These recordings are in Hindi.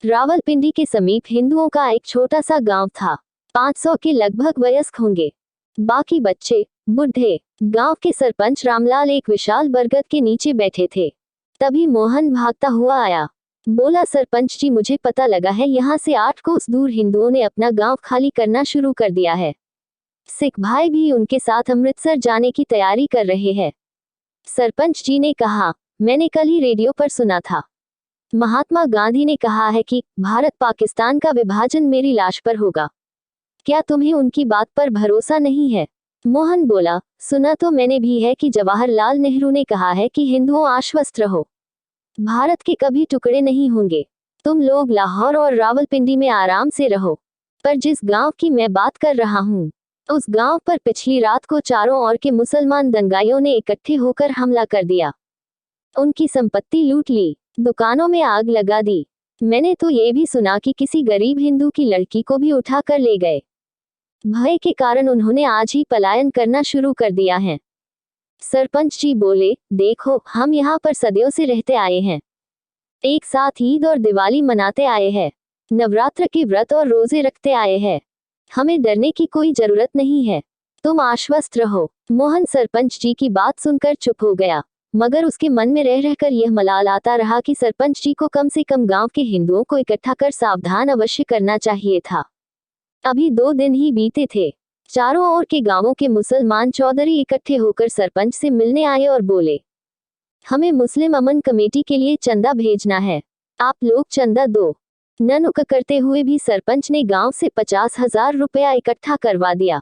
रावलपिंडी के समीप हिंदुओं का एक छोटा सा गांव था। 500 के लगभग वयस्क होंगे, बाकी बच्चे बूढ़े। गांव के सरपंच रामलाल एक विशाल बरगद के नीचे बैठे थे। तभी मोहन भागता हुआ आया। बोला, सरपंच जी, मुझे पता लगा है यहाँ से 8 कोस दूर हिंदुओं ने अपना गांव खाली करना शुरू कर दिया है। सिख भाई भी उनके साथ अमृतसर जाने की तैयारी कर रहे हैं। सरपंच जी ने कहा, मैंने कल ही रेडियो पर सुना था। महात्मा गांधी ने कहा है कि भारत पाकिस्तान का विभाजन मेरी लाश पर होगा। क्या तुम्हें उनकी बात पर भरोसा नहीं है? मोहन बोला, सुना तो मैंने भी है कि जवाहरलाल नेहरू ने कहा है कि हिंदुओं आश्वस्त रहो, भारत के कभी टुकड़े नहीं होंगे। तुम लोग लाहौर और रावलपिंडी में आराम से रहो। पर जिस गांव की मैं बात कर रहा हूँ, उस गांव पर पिछली रात को चारों ओर के मुसलमान दंगाइयों ने इकट्ठे होकर हमला कर दिया। उनकी संपत्ति लूट ली, दुकानों में आग लगा दी। मैंने तो ये भी सुना कि किसी गरीब हिंदू की लड़की को भी उठा कर ले गए। भय के कारण उन्होंने आज ही पलायन करना शुरू कर दिया है। सरपंच जी बोले, देखो, हम यहाँ पर सदियों से रहते आए हैं, एक साथ ईद और दिवाली मनाते आए हैं, नवरात्र के व्रत और रोजे रखते आए हैं। हमें डरने की कोई जरूरत नहीं है, तुम आश्वस्त रहो। मोहन सरपंच जी की बात सुनकर चुप हो गया, मगर उसके मन में रह रहकर यह मलाल आता रहा कि सरपंच जी को कम से कम गांव के हिंदुओं को इकट्ठा कर सावधान अवश्य करना चाहिए था। अभी 2 दिन ही बीते थे। चारों ओर के गांवों के मुसलमान चौधरी इकट्ठे होकर सरपंच से मिलने आए और बोले, हमें मुस्लिम अमन कमेटी के लिए चंदा भेजना है, आप लोग चंदा दो। ननुक करते हुए भी सरपंच ने गांव से 50,000 रुपया इकट्ठा करवा दिया।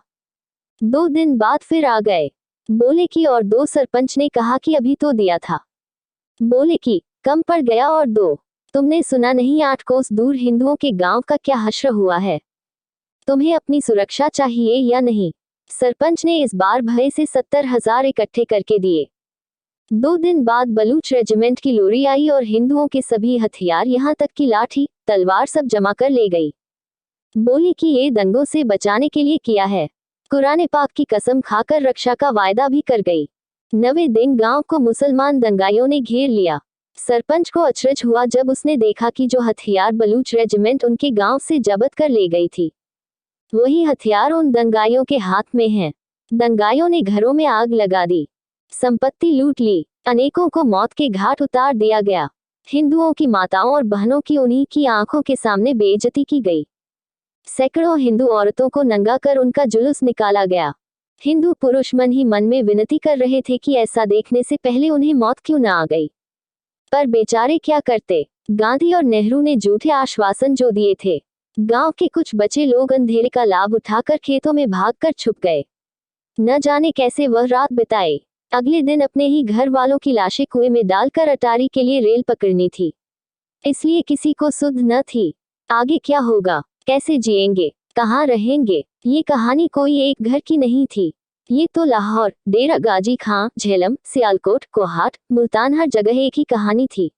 2 दिन बाद फिर आ गए। बोले कि और दो। सरपंच ने कहा कि अभी तो दिया था। बोले कि कम पड़ गया और दो। तुमने सुना नहीं 8 कोस दूर हिंदुओं के गांव का क्या हश्र हुआ है? तुम्हें अपनी सुरक्षा चाहिए या नहीं? सरपंच ने इस बार भय से 70,000 इकट्ठे करके दिए। 2 दिन बाद बलूच रेजिमेंट की लोरी आई और हिंदुओं के सभी हथियार, यहाँ तक कि लाठी तलवार सब जमा कर ले गई। बोली कि ये दंगों से बचाने के लिए किया है। कुरान पाक की कसम खाकर रक्षा का वायदा भी कर गई। 9वें दिन गांव को मुसलमान दंगाइयों ने घेर लिया। सरपंच को अचरज हुआ जब उसने देखा कि जो हथियार बलूच रेजिमेंट उनके गांव से जब्त कर ले गई थी, वही हथियार उन दंगाइयों के हाथ में हैं। दंगाइयों ने घरों में आग लगा दी, संपत्ति लूट ली, अनेकों को मौत के घाट उतार दिया गया। हिंदुओं की माताओं और बहनों की उन्हीं की आंखों के सामने बेइज्जती की गई। सैकड़ों हिंदू औरतों को नंगा कर उनका जुलूस निकाला गया। हिंदू पुरुष मन ही मन में विनती कर रहे थे कि ऐसा देखने से पहले उन्हें मौत क्यों न आ गई। पर बेचारे क्या करते। गांधी और नेहरू ने झूठे आश्वासन जो दिए थे, गांव के कुछ बचे लोग अंधेरे का लाभ उठाकर खेतों में भागकर छुप गए। न जाने कैसे वह रात बिताए। अगले दिन अपने ही घर वालों की लाशें कुएं में डालकर अटारी के लिए रेल पकड़नी थी, इसलिए किसी को सुध न थी। आगे क्या होगा, कैसे जिएंगे, कहाँ रहेंगे, ये कहानी कोई एक घर की नहीं थी। ये तो लाहौर, डेरा गाजी खां, झेलम, सियालकोट, कोहाट, मुल्तान, हर जगह एक ही कहानी थी।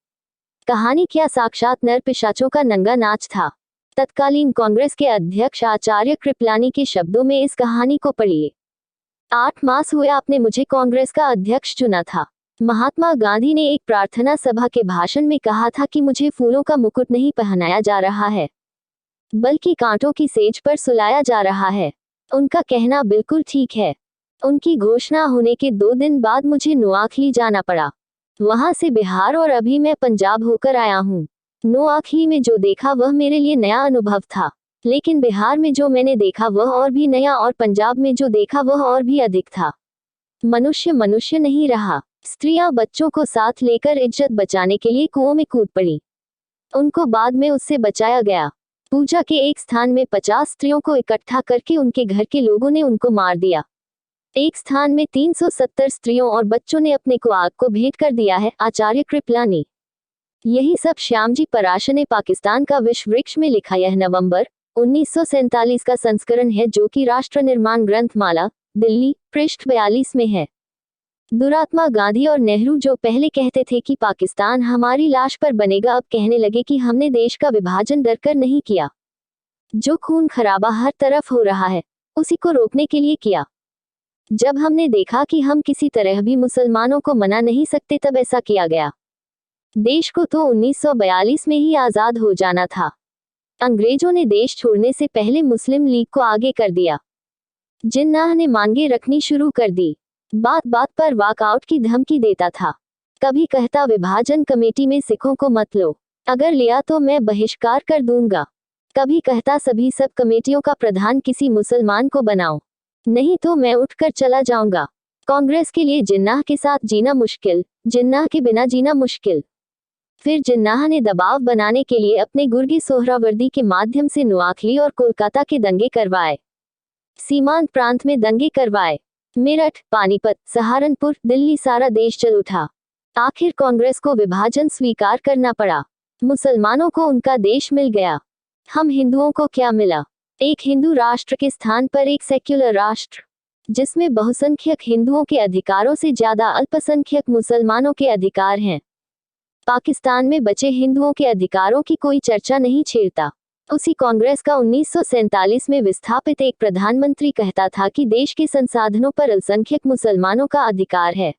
कहानी क्या, साक्षात नर पिशाचों का नंगा नाच था। तत्कालीन कांग्रेस के अध्यक्ष आचार्य कृपलानी के शब्दों में इस कहानी को पढ़िए। 8 मास हुए आपने मुझे कांग्रेस का अध्यक्ष चुना था। महात्मा गांधी ने एक प्रार्थना सभा के भाषण में कहा था कि मुझे फूलों का मुकुट नहीं पहनाया जा रहा है, बल्कि कांटों की सेज पर सुलाया जा रहा है। उनका कहना बिल्कुल ठीक है। उनकी घोषणा होने के 2 दिन बाद मुझे नोआखली जाना पड़ा। वहां से बिहार और अभी मैं पंजाब होकर आया हूँ। नोआखली में जो देखा वह मेरे लिए नया अनुभव था, लेकिन बिहार में जो मैंने देखा वह और भी नया, और पंजाब में जो देखा वह और भी अधिक था। मनुष्य मनुष्य नहीं रहा। स्त्रियां बच्चों को साथ लेकर इज्जत बचाने के लिए कुओं में कूद पड़ी। उनको बाद में उससे बचाया गया। पूजा के एक स्थान में 50 स्त्रियों को इकट्ठा करके उनके घर के लोगों ने उनको मार दिया। एक स्थान में 370 स्त्रियों और बच्चों ने अपने को आग को भेंट कर दिया है। आचार्य कृपलानी। यही सब श्यामजी पराशर ने पाकिस्तान का विश्व वृक्ष में लिखा। यह नवंबर 1947 का संस्करण है, जो कि राष्ट्र निर्माण ग्रंथमाला, दिल्ली, पृष्ठ 42 में है। दुरात्मा गांधी और नेहरू जो पहले कहते थे कि पाकिस्तान हमारी लाश पर बनेगा, अब कहने लगे कि हमने देश का विभाजन डरकर नहीं किया। जो खून खराबा हर तरफ हो रहा है, उसी को रोकने के लिए किया। जब हमने देखा कि हम किसी तरह भी मुसलमानों को मना नहीं सकते, तब ऐसा किया गया। देश को तो 1942 में ही आजाद हो जाना था। अंग्रेजों ने देश छोड़ने से पहले मुस्लिम लीग को आगे कर दिया। जिन्नाह ने मांगे रखनी शुरू कर दी। बात बात पर वॉकआउट की धमकी देता था। कभी कहता विभाजन कमेटी में सिखों को मत लो, अगर लिया तो मैं बहिष्कार कर दूंगा। कभी कहता सभी सब कमेटियों का प्रधान किसी मुसलमान को बनाओ, नहीं तो मैं उठकर चला जाऊंगा। कांग्रेस के लिए जिन्नाह के साथ जीना मुश्किल, जिन्नाह के बिना जीना मुश्किल। फिर जिन्नाह ने दबाव बनाने के लिए अपने गुर्गी सोहरावर्दी के माध्यम से नोआखली और कोलकाता के दंगे करवाए, सीमांत प्रांत में दंगे करवाए। मेरठ, पानीपत, सहारनपुर, दिल्ली, सारा देश जल उठा। आखिर कांग्रेस को विभाजन स्वीकार करना पड़ा। मुसलमानों को उनका देश मिल गया। हम हिंदुओं को क्या मिला? एक हिंदू राष्ट्र के स्थान पर एक सेक्युलर राष्ट्र, जिसमें बहुसंख्यक हिंदुओं के अधिकारों से ज्यादा अल्पसंख्यक मुसलमानों के अधिकार हैं। पाकिस्तान में बचे हिंदुओं के अधिकारों की कोई चर्चा नहीं छेड़ता। उसी कांग्रेस का 1947 में विस्थापित एक प्रधानमंत्री कहता था कि देश के संसाधनों पर अल्पसंख्यक मुसलमानों का अधिकार है।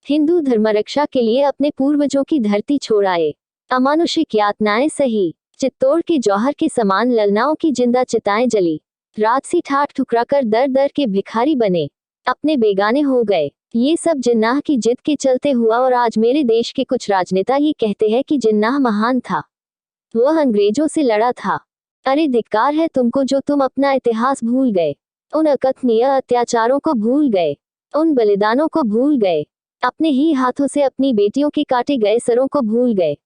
हिंदू धर्मरक्षा के लिए अपने पूर्वजों की धरती छोड़ आए। अमानुषिक यातनाएं सही। चित्तौड़ के जौहर के समान ललनाओं की जिंदा चिताएं जली। राजसी ठाठ ठुकराकर दर दर के भिखारी बने, अपने बेगाने हो गए। ये सब जिन्नाह की जिद के चलते हुआ और आज मेरे देश के कुछ राजनेता ये कहते हैं कि जिन्नाह महान था, वह अंग्रेजों से लड़ा था। अरे धिक्कार है तुमको जो तुम अपना इतिहास भूल गए, उन अकथनीय अत्याचारों को भूल गए, उन बलिदानों को भूल गए, अपने ही हाथों से अपनी बेटियों के काटे गए सरों को भूल गए।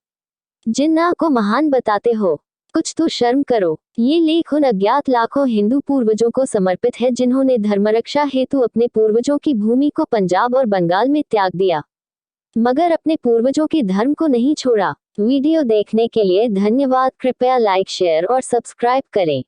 जिन्नाह को महान बताते हो, कुछ तो शर्म करो। ये लेख उन अज्ञात लाखों हिंदू पूर्वजों को समर्पित है जिन्होंने धर्मरक्षा हेतु अपने पूर्वजों की भूमि को पंजाब और बंगाल में त्याग दिया, मगर अपने पूर्वजों के धर्म को नहीं छोड़ा। वीडियो देखने के लिए धन्यवाद। कृपया लाइक, शेयर और सब्सक्राइब करें।